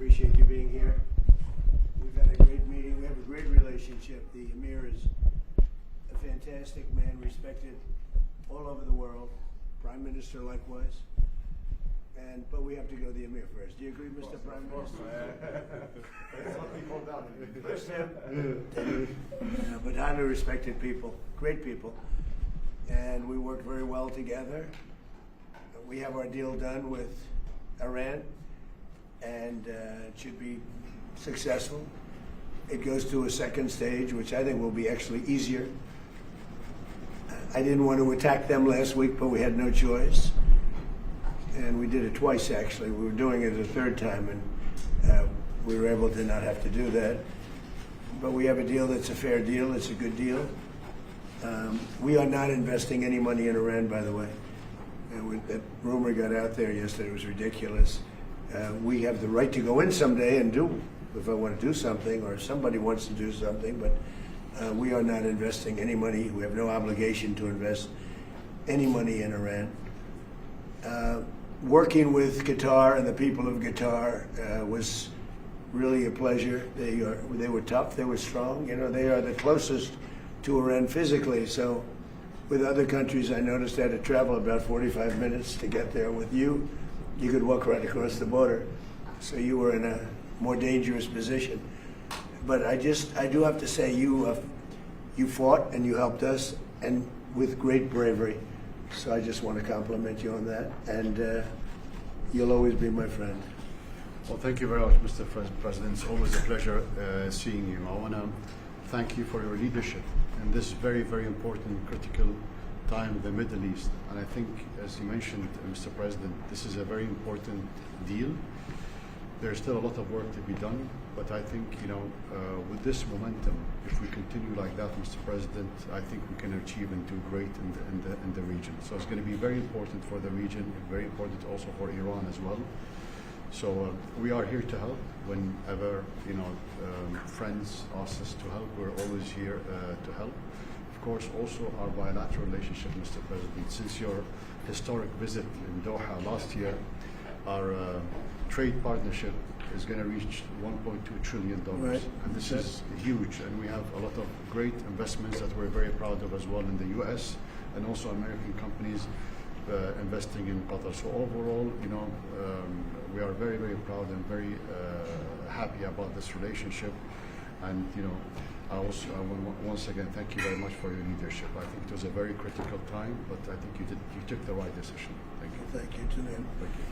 appreciate you being here. We've had a great meeting. We have a great relationship. The Emir is a fantastic man, respected all over the world. Prime Minister likewise. But we have to go to the Emir first. Do you agree, Mr. Prime Minister? First him. But highly respected people, great people. And we work very well together. We have our deal done with Iran, and it should be successful. It goes to a second stage, which I think will be actually easier. I didn't want to attack them last week, but we had no choice. And we did it twice, actually. We were doing it a third time, and we were able to not have to do that. But we have a deal that's a fair deal. It's a good deal. We are not investing any money in Iran, by the way. And that rumor got out there yesterday. It was ridiculous. We have the right to go in someday and do, if I want to do something, or somebody wants to do something, but we are not investing any money. We have no obligation to invest any money in Iran. Working with Qatar and the people of Qatar was really a pleasure. They were tough, they were strong. You know, they are the closest to Iran physically. So with other countries, I noticed I had to travel about 45 minutes to get there. With you, you could walk right across the border. So you were in a more dangerous position. But I do have to say, you fought and you helped us, and with great bravery. So I just want to compliment you on that, and you'll always be my friend. Well, thank you very much, Mr. President. It's always a pleasure seeing you. I want to thank you for your leadership in this very, very important, critical time in the Middle East. And I think, as you mentioned, Mr. President, this is a very important deal. There's still a lot of work to be done, but I think, with this momentum, if we continue like that, Mr. President, I think we can achieve and do great in the region. So it's going to be very important for the region, very important also for Iran as well. So we are here to help whenever friends ask us to help. We're always here to help. Of course, also our bilateral relationship, Mr. President. Since your historic visit in Doha last year, our trade partnership is going to reach $1.2 trillion. Right. And this is huge, and we have a lot of great investments that we're very proud of as well in the US, and also American companies investing in Qatar. So overall, we are very, very proud and very happy about this relationship. And I want once again thank you very much for your leadership. I think it was a very critical time, but I think you took the right decision. Thank you. Thank you, Julian. Thank you.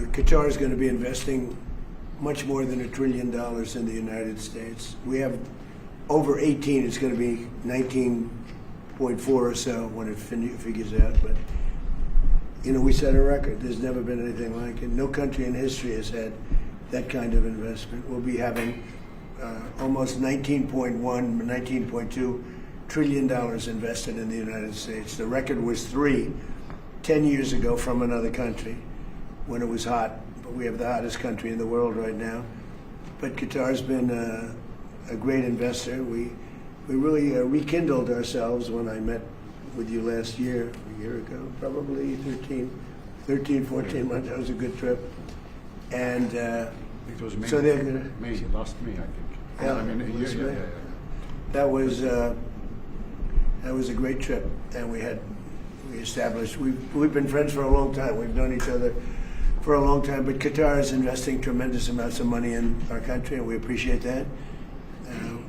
Qatar is going to be investing much more than $1 trillion in the United States. We have over 18. It's going to be 19.4 or so when it figures out. But we set a record. There's never been anything like it. No country in history has had that kind of investment. We'll be having almost $19.2 trillion invested in the United States. The record was 10 years ago from another country when it was hot. But we have the hottest country in the world right now. But Qatar's been a great investor. We really rekindled ourselves when I met with you last year, a year ago, probably 13, 14 months. That was a good trip. And it was May. So they're gonna, last May, I think. Yeah, I mean, a year, yeah. That was a great trip, and we established. We've been friends for a long time. We've known each other for a long time. But Qatar is investing tremendous amounts of money in our country, and we appreciate that.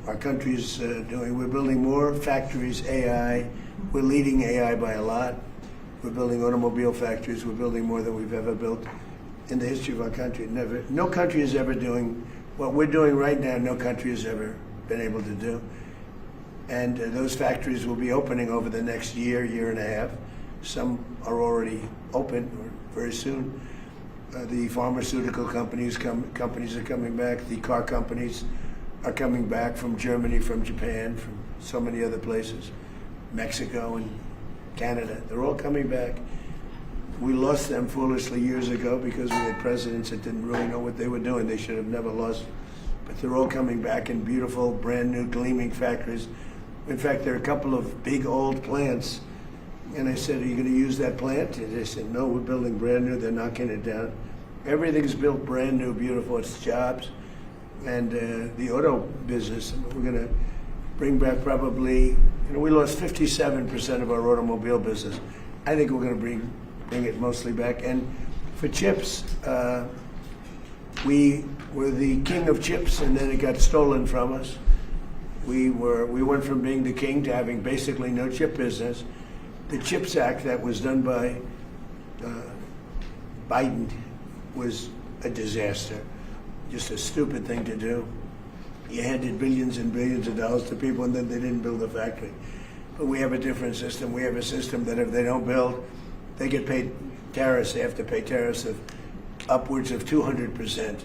Our country's we're building more factories, AI. We're leading AI by a lot. We're building automobile factories. We're building more than we've ever built in the history of our country. No country is ever doing what we're doing right now. No country has ever been able to do. And those factories will be opening over the next year and a half. Some are already open or very soon. The pharmaceutical companies are coming back. The car companies are coming back from Germany, from Japan, from so many other places, Mexico and Canada. They're all coming back. We lost them foolishly years ago because we had presidents that didn't really know what they were doing. They should have never lost. But they're all coming back in beautiful, brand new, gleaming factories. In fact, there are a couple of big old plants. And I said, are you going to use that plant? And they said, no, we're building brand new. They're knocking it down. Everything's built brand new, beautiful. It's jobs. And the auto business, we're going to bring back probably, we lost 57% of our automobile business. I think we're going to bring it mostly back. And for chips, we were the king of chips, and then it got stolen from us. We went from being the king to having basically no chip business. The CHIPS Act that was done by Biden was a disaster, just a stupid thing to do. You handed billions and billions of dollars to people, and then they didn't build a factory. But we have a different system. We have a system that if they don't build, they get paid tariffs. They have to pay tariffs of upwards of 200%.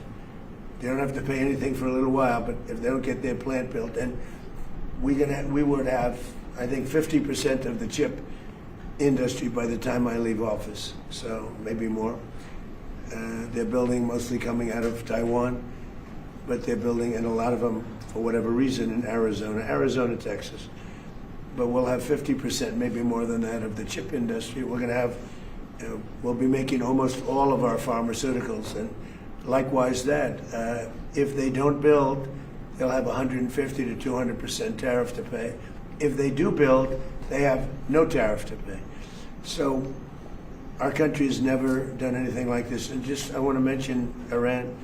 They don't have to pay anything for a little while, but if they don't get their plant built, then we would have, I think, 50% of the chip industry by the time I leave office, so maybe more. They're building mostly coming out of Taiwan, but they're building, and a lot of them, for whatever reason, in Arizona, Texas. But we'll have 50%, maybe more than that, of the chip industry. We're going to have, we'll be making almost all of our pharmaceuticals, and likewise that. If they don't build, they'll have 150 to 200% tariff to pay. If they do build, they have no tariff to pay. So our country has never done anything like this. And I want to mention Iran.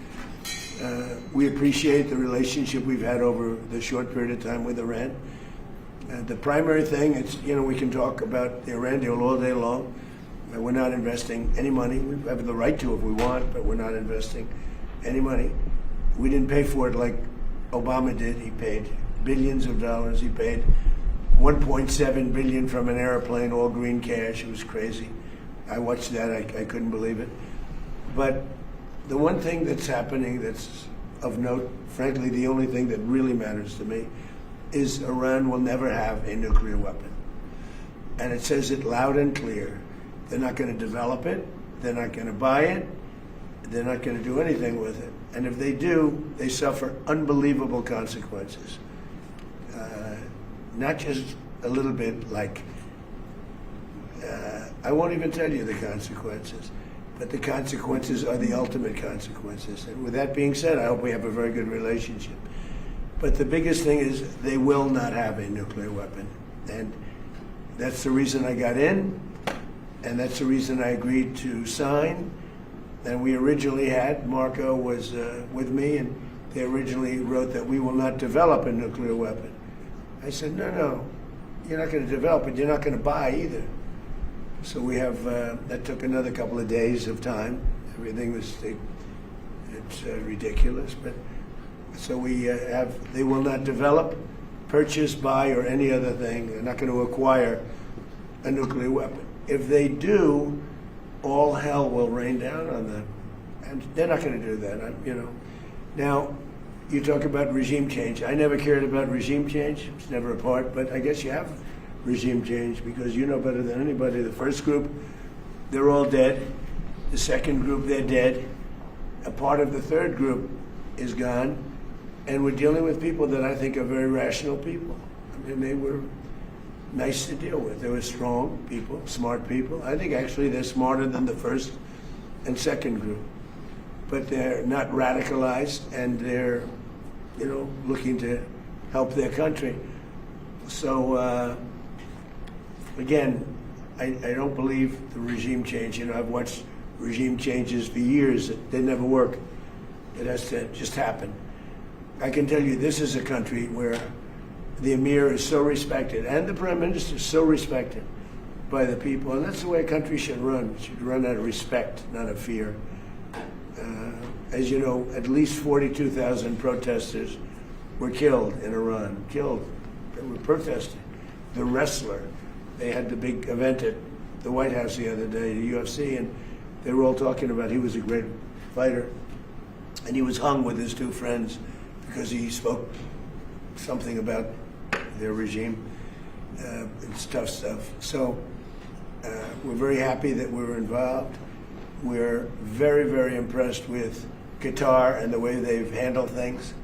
We appreciate the relationship we've had over the short period of time with Iran. The primary thing, we can talk about the Iran deal all day long. We're not investing any money. We have the right to if we want, but we're not investing any money. We didn't pay for it like Obama did. He paid billions of dollars. He paid $1.7 billion from an airplane, all green cash. It was crazy. I watched that. I couldn't believe it. But the one thing that's happening that's of note, frankly, the only thing that really matters to me, is Iran will never have a nuclear weapon. And it says it loud and clear. They're not going to develop it. They're not going to buy it. They're not going to do anything with it. And if they do, they suffer unbelievable consequences. Not just a little bit like, I won't even tell you the consequences, but the consequences are the ultimate consequences. And with that being said, I hope we have a very good relationship. But the biggest thing is they will not have a nuclear weapon. And that's the reason I got in, and that's the reason I agreed to sign. And we originally had, Marco was with me, and they originally wrote that we will not develop a nuclear weapon. I said, no, you're not going to develop it, you're not going to buy either. So we have, that took another couple of days of time. Everything was, it's ridiculous, but so we have, they will not develop, purchase, buy, or any other thing. They're not going to acquire a nuclear weapon. If they do, all hell will rain down on them. And they're not going to do that, Now, you talk about regime change. I never cared about regime change. It's never a part, but I guess you have regime change because you know better than anybody. The first group, they're all dead. The second group, they're dead. A part of the third group is gone. And we're dealing with people that I think are very rational people. I mean, they were nice to deal with. They were strong people, smart people. I think actually they're smarter than the first and second group. But they're not radicalized, and they're, looking to help their country. So, again, I don't believe the regime change. I've watched regime changes for years. They never work. It has to just happen. I can tell you this is a country where the Emir is so respected, and the Prime Minister is so respected by the people, and that's the way a country should run. It should run out of respect, not of fear. As you know, at least 42,000 protesters were killed in Iran. Killed. They were protesting. The wrestler, they had the big event at the White House the other day, the UFC, and they were all talking about he was a great fighter. And he was hung with his two friends because he spoke something about their regime. It's tough stuff. So we're very happy that we were involved. We're very, very impressed with Qatar and the way they've handled things,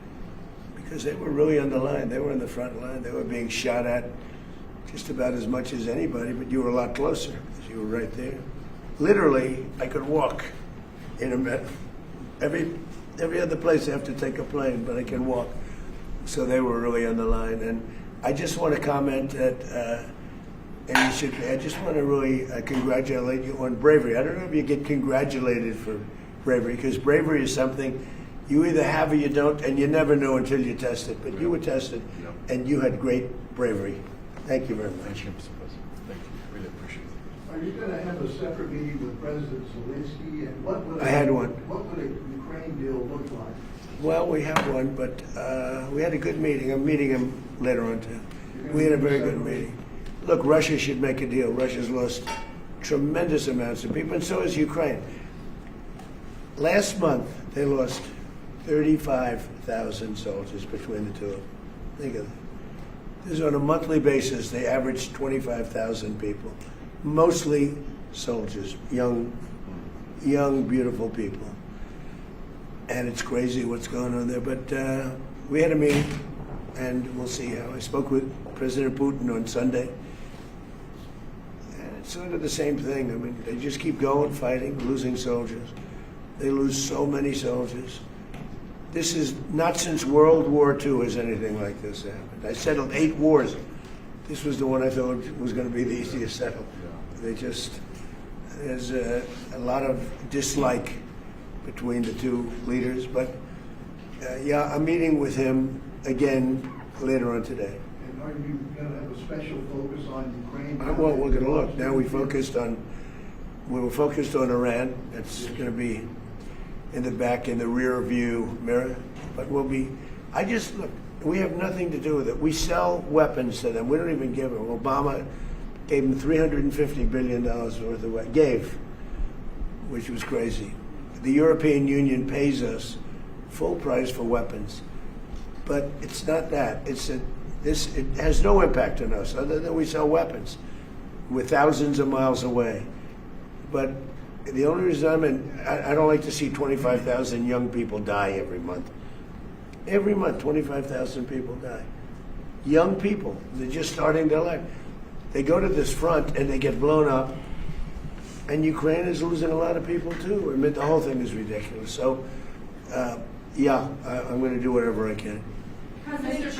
because they were really on the line. They were in the front line. They were being shot at just about as much as anybody, but you were a lot closer because you were right there. Literally, I could walk in a minute. every other place I have to take a plane, but I can walk. So they were really on the line. And I just want to comment that, I just want to really congratulate you on bravery. I don't know if you get congratulated for bravery, because bravery is something you either have or you don't, and you never know until you test it. But you were tested, and you had great bravery. Thank you very much. Thank you, Mr. President. Thank you. Really appreciate it. Are you going to have a separate meeting with President Zelensky? And what would I had one. What would a Ukraine deal look like? Well, we have one, but we had a good meeting. I'm meeting him later on, too. We had a very good meeting. Look, Russia should make a deal. Russia's lost tremendous amounts of people, and so has Ukraine. Last month, they lost 35,000 soldiers between the two of them. Think of that. This is on a monthly basis. They average 25,000 people, mostly soldiers, young, beautiful people. And it's crazy what's going on there. But we had a meeting, and we'll see how. I spoke with President Putin on Sunday. And it's sort of the same thing. I mean, they just keep going, fighting, losing soldiers. They lose so many soldiers. This is not since World War II has anything like this happened. I settled 8 wars. This was the one I thought was going to be the easiest settle. There's a lot of dislike between the two leaders. But yeah, I'm meeting with him again later on today. And are you going to have a special focus on Ukraine? Well, we're going to look. Now we were focused on Iran. That's going to be in the back, in the rear view mirror. But look, we have nothing to do with it. We sell weapons to them. We don't even give them. Obama gave them $350 billion worth of weapons. Which was crazy. The European Union pays us full price for weapons. But it's not that. It has no impact on us other than we sell weapons. We're thousands of miles away. But the only reason I don't like to see 25,000 young people die every month. Every month, 25,000 people die. Young people, they're just starting their life. They go to this front and they get blown up. And Ukraine is losing a lot of people too. I mean, the whole thing is ridiculous. So, yeah, I'm going to do whatever I can. Mr.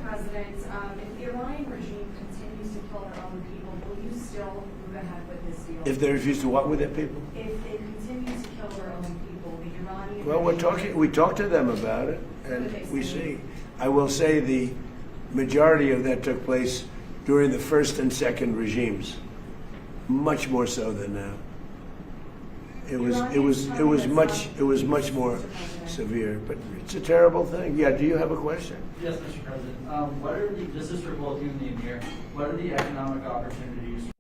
President, if the Iranian regime continues to kill their own people, will you still move ahead with this deal? If they refuse to what with their people? If they continue to kill their own people, the Iranian Well, regime... we talk to them about it, and we see. I will say the majority of that took place during the first and second regimes, much more so than now. It was much more severe, but it's a terrible thing. Yeah, do you have a question? Yes, Mr. President. This is for both you and the Emir. What are the economic opportunities?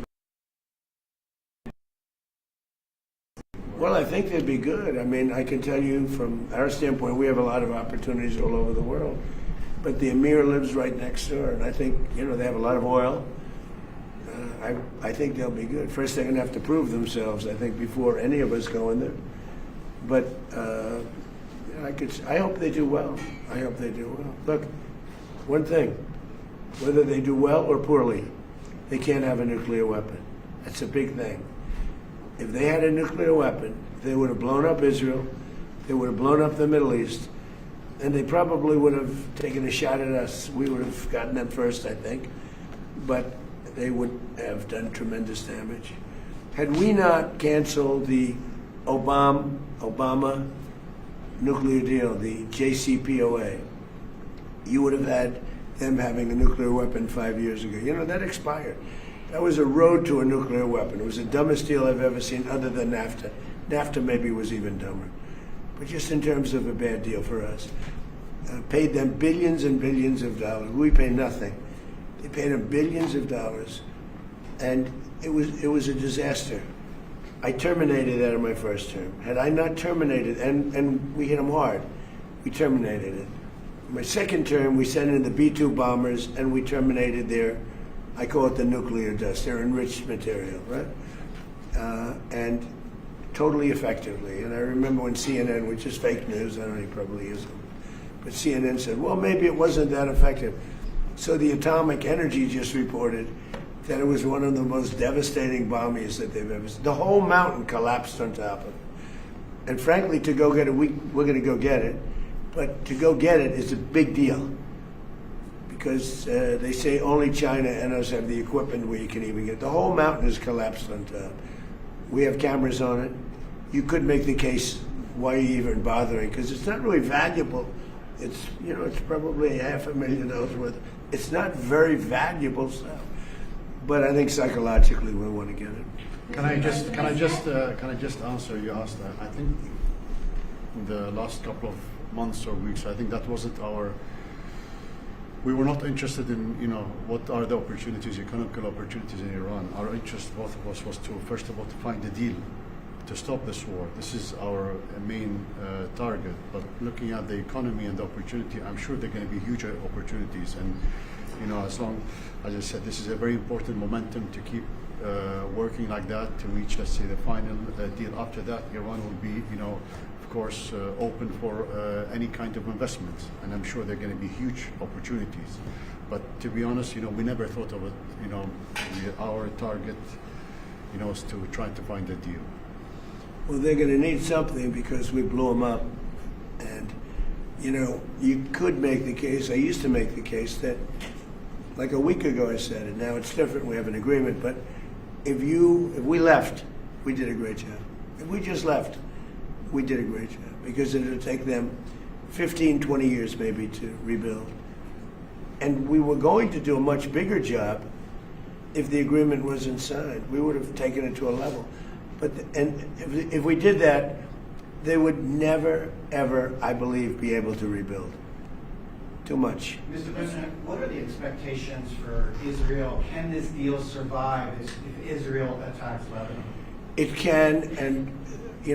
Well, I think they'd be good. I mean, I can tell you from our standpoint, we have a lot of opportunities all over the world. But the Emir lives right next door, and I think, they have a lot of oil. I think they'll be good. First, they're going to have to prove themselves, I think, before any of us go in there. But I hope they do well. I hope they do well. Look, one thing, whether they do well or poorly, they can't have a nuclear weapon. That's a big thing. If they had a nuclear weapon, they would have blown up Israel, they would have blown up the Middle East, and they probably would have taken a shot at us. We would have gotten them first, I think. But they would have done tremendous damage. Had we not canceled the Obama nuclear deal, the JCPOA, you would have had them having a nuclear weapon 5 years ago. That expired. That was a road to a nuclear weapon. It was the dumbest deal I've ever seen other than NAFTA. NAFTA maybe was even dumber. But just in terms of a bad deal for us. Paid them billions and billions of dollars. We pay nothing. They paid them billions of dollars, and it was a disaster. I terminated that in my first term. Had I not terminated, and we hit them hard, we terminated it. In my second term, we sent in the B-2 bombers, and we terminated I call it the nuclear dust, their enriched material, right? And totally effectively. And I remember when CNN, which is fake news, I don't know, he probably isn't, but CNN said, well, maybe it wasn't that effective. So the Atomic Energy just reported that it was one of the most devastating bombings that they've ever seen. The whole mountain collapsed on top of it. And frankly, to go get it, we're going to go get it. But to go get it is a big deal. Because they say only China and us have the equipment where you can even get it. The whole mountain is collapsed on top. We have cameras on it. You could make the case, why are you even bothering? Because it's not really valuable. It's, it's probably $500,000 worth. It's not very valuable stuff. But I think psychologically we want to get it. Can I just answer? You asked. I think in the last couple of months or weeks, I think that wasn't our. We were not interested in, what are the opportunities, economical opportunities in Iran. Our interest, both of us, was to first of all to find a deal to stop this war. This is our main target. But looking at the economy and the opportunity, I'm sure there are going to be huge opportunities. And as long as I said, this is a very important momentum to keep working like that to reach, let's say, the final deal. After that, Iran will be, of course, open for any kind of investments, and I'm sure there are going to be huge opportunities. But to be honest, we never thought of it. Our target, is to try to find a deal. Well, they're going to need something because we blew them up. And, you could make the case, I used to make the case that, like a week ago I said it, now it's different, we have an agreement, but if we left, we did a great job. If we just left, we did a great job because it would take them 15, 20 years maybe to rebuild. And we were going to do a much bigger job if the agreement wasn't signed. We would have taken it to a level. And if we did that, they would never, ever, I believe, be able to rebuild. Too much. Mr. President, what are the expectations for Israel? Can this deal survive if Israel attacks Lebanon? It can, and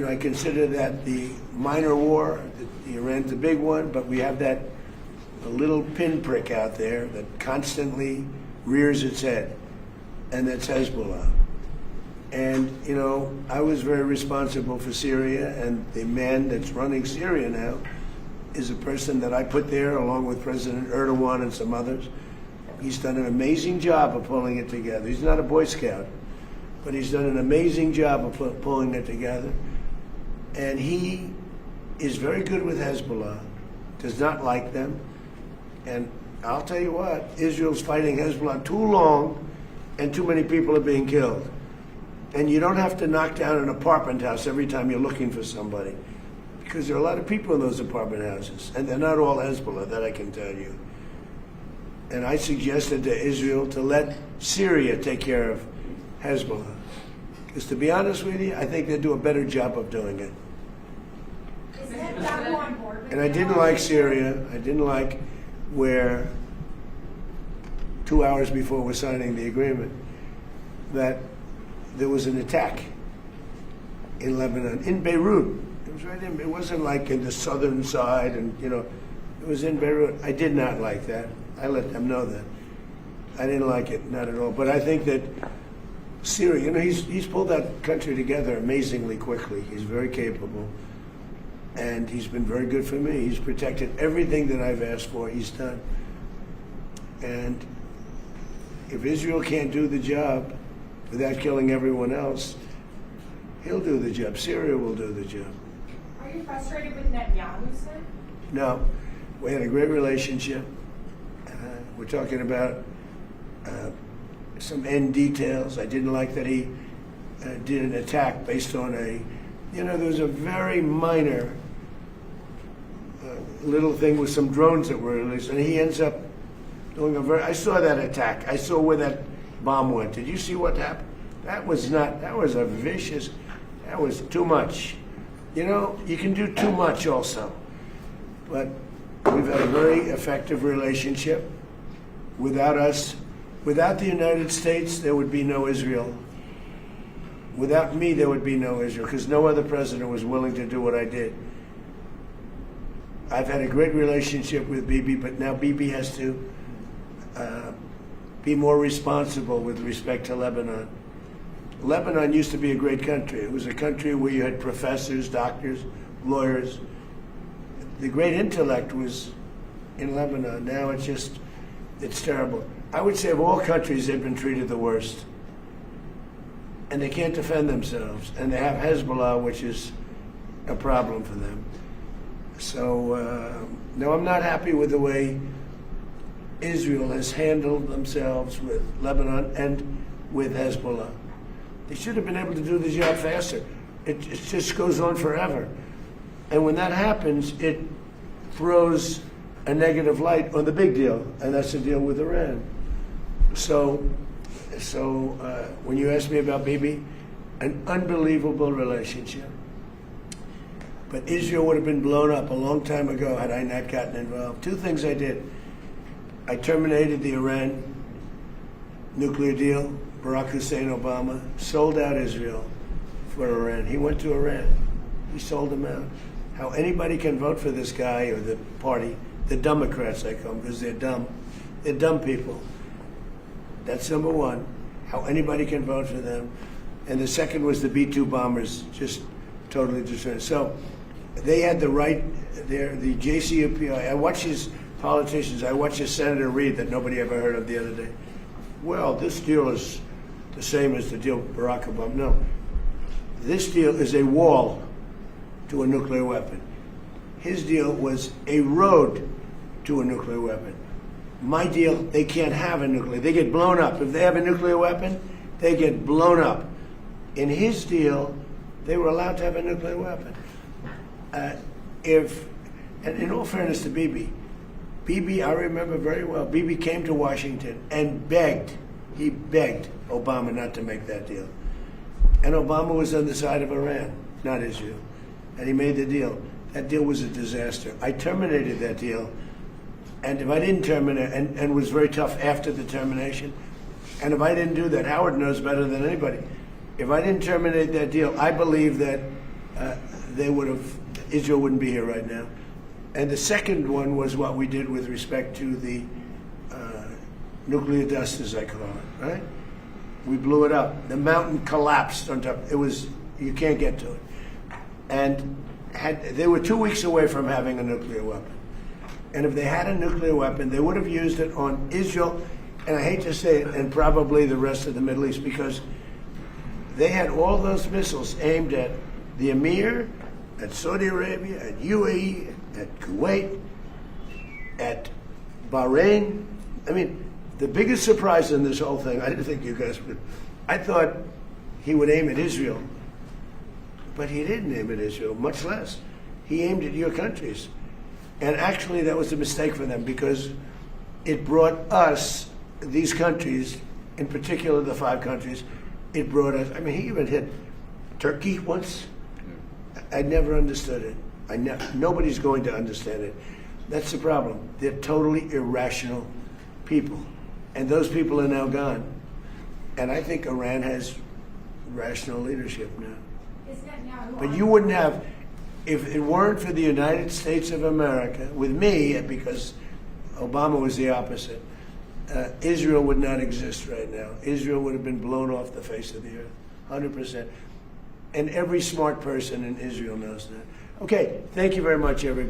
I consider that the minor war. Iran's the big one, but we have that little pinprick out there that constantly rears its head, and that's Hezbollah. And, I was very responsible for Syria, and the man that's running Syria now is a person that I put there along with President Erdogan and some others. He's done an amazing job of pulling it together. He's not a Boy Scout, but he's done an amazing job of pulling it together. And he is very good with Hezbollah, does not like them. And I'll tell you what, Israel's fighting Hezbollah too long and too many people are being killed. And you don't have to knock down an apartment house every time you're looking for somebody, because there are a lot of people in those apartment houses, and they're not all Hezbollah, that I can tell you. And I suggested to Israel to let Syria take care of Hezbollah. Because to be honest with you, I think they do a better job of doing it. Is that on board with And I didn't like Syria. I didn't like where 2 hours before we're signing the agreement that there was an attack in Lebanon, in Beirut. It was right in. It wasn't like in the southern side, and it was in Beirut. I did not like that. I let them know that. I didn't like it, not at all. But I think that Syria, he's pulled that country together amazingly quickly. He's very capable, and he's been very good for me. He's protected everything that I've asked for. He's done. And if Israel can't do the job without killing everyone else, he'll do the job. Syria will do the job. Are you frustrated with Netanyahu, sir? No, we had a great relationship. We're talking about some end details. I didn't like that he did an attack based on there was a very minor little thing with some drones that were released, and he ends up doing I saw that attack. I saw where that bomb went. Did you see what happened? That was a vicious, that was too much. You can do too much also. But we've had a very effective relationship. Without us, without the United States, there would be no Israel. Without me, there would be no Israel, because no other president was willing to do what I did. I've had a great relationship with Bibi, but now Bibi has to be more responsible with respect to Lebanon. Lebanon used to be a great country. It was a country where you had professors, doctors, lawyers. The great intellect was in Lebanon. Now it's terrible. I would say of all countries, they've been treated the worst. And they can't defend themselves. And they have Hezbollah, which is a problem for them. So, no, I'm not happy with the way Israel has handled themselves with Lebanon and with Hezbollah. They should have been able to do the job faster. It just goes on forever. And when that happens, it throws a negative light on the big deal, and that's the deal with Iran. So when you ask me about Bibi, an unbelievable relationship. But Israel would have been blown up a long time ago had I not gotten involved. Two things I did. I terminated the Iran nuclear deal. Barack Hussein Obama sold out Israel for Iran. He went to Iran. He sold them out. How anybody can vote for this guy or the party, the Democrats I call them, because they're dumb. They're dumb people. That's number one. How anybody can vote for them. And the second was the B-2 bombers just totally destroyed. So they had the right there, the JCPOA. I watch these politicians. I watched this Senator Reid that nobody ever heard of the other day. Well, this deal is the same as the deal with Barack Obama. No. This deal is a wall to a nuclear weapon. His deal was a road to a nuclear weapon. My deal, they can't have a nuclear. They get blown up. If they have a nuclear weapon, they get blown up. In his deal, they were allowed to have a nuclear weapon. And in all fairness to Bibi, I remember very well, Bibi came to Washington and he begged Obama not to make that deal. And Obama was on the side of Iran, not Israel. And he made the deal. That deal was a disaster. I terminated that deal. And if I didn't terminate, and was very tough after the termination, and if I didn't do that, Howard knows better than anybody. If I didn't terminate that deal, I believe that Israel wouldn't be here right now. And the second one was what we did with respect to the nuclear dust, as I call it, right? We blew it up. The mountain collapsed on top. You can't get to it. And they were 2 weeks away from having a nuclear weapon. And if they had a nuclear weapon, they would have used it on Israel, and I hate to say it, and probably the rest of the Middle East, because they had all those missiles aimed at the Emir, at Saudi Arabia, at UAE, at Kuwait, at Bahrain. I mean, the biggest surprise in this whole thing, I didn't think you guys would, I thought he would aim at Israel. But he didn't aim at Israel, much less. He aimed at your countries. And actually that was a mistake for them because it brought us, these countries, in particular the 5 countries, it brought us, I mean, he even hit Turkey once. I never understood it. Nobody's going to understand it. That's the problem. They're totally irrational people. And those people are now gone. And I think Iran has rational leadership now. But you wouldn't have, if it weren't for the United States of America, with me, because Obama was the opposite, Israel would not exist right now. Israel would have been blown off the face of the earth, 100%. And every smart person in Israel knows that. Okay, thank you very much, everybody.